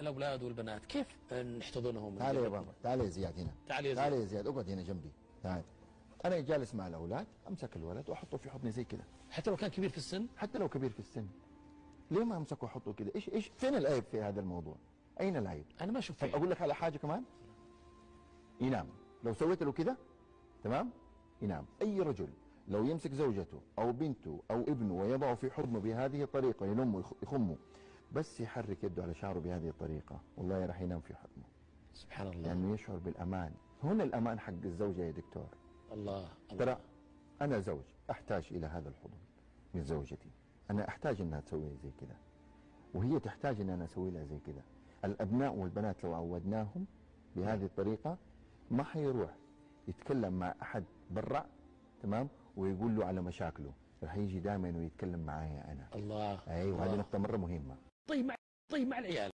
الاولاد والبنات كيف نحتضنهم؟ تعال يا بابا، تعال يا زياد هنا، تعال يا زياد، تعال يا زياد، اقعد هنا جنبي، تعال. انا جالس مع الاولاد، امسك الولد واحطه في حضني زي كده. حتى لو كان كبير في السن؟ حتى لو كبير في السن. ليه ما امسكه واحطه كده؟ ايش فين العيب في هذا الموضوع؟ اين العيب؟ انا ما اشوف. طب اقول لك على حاجه كمان، ينام. لو سويت له كده تمام ينام. اي رجل لو يمسك زوجته او بنته او ابنه ويضعه في حضنه بهذه الطريقه، يلمه يخمه، بس يحرك يده على شعره بهذه الطريقه، والله راح ينام في حضنه. سبحان الله. لانه يشعر بالامان. هنا الامان حق الزوجه يا دكتور. الله. ترى انا زوج احتاج الى هذا الحضن من زوجتي، انا احتاج انها تسوي لي زي كذا، وهي تحتاج ان انا اسوي لها زي كذا. الابناء والبنات لو عودناهم بهذه الطريقه ما حيروح يتكلم مع احد برا، تمام، ويقول له على مشاكله، راح يجي دائما ويتكلم معايا انا. الله. ايوه، هذه نقطه مره مهمه. طيب مع العيال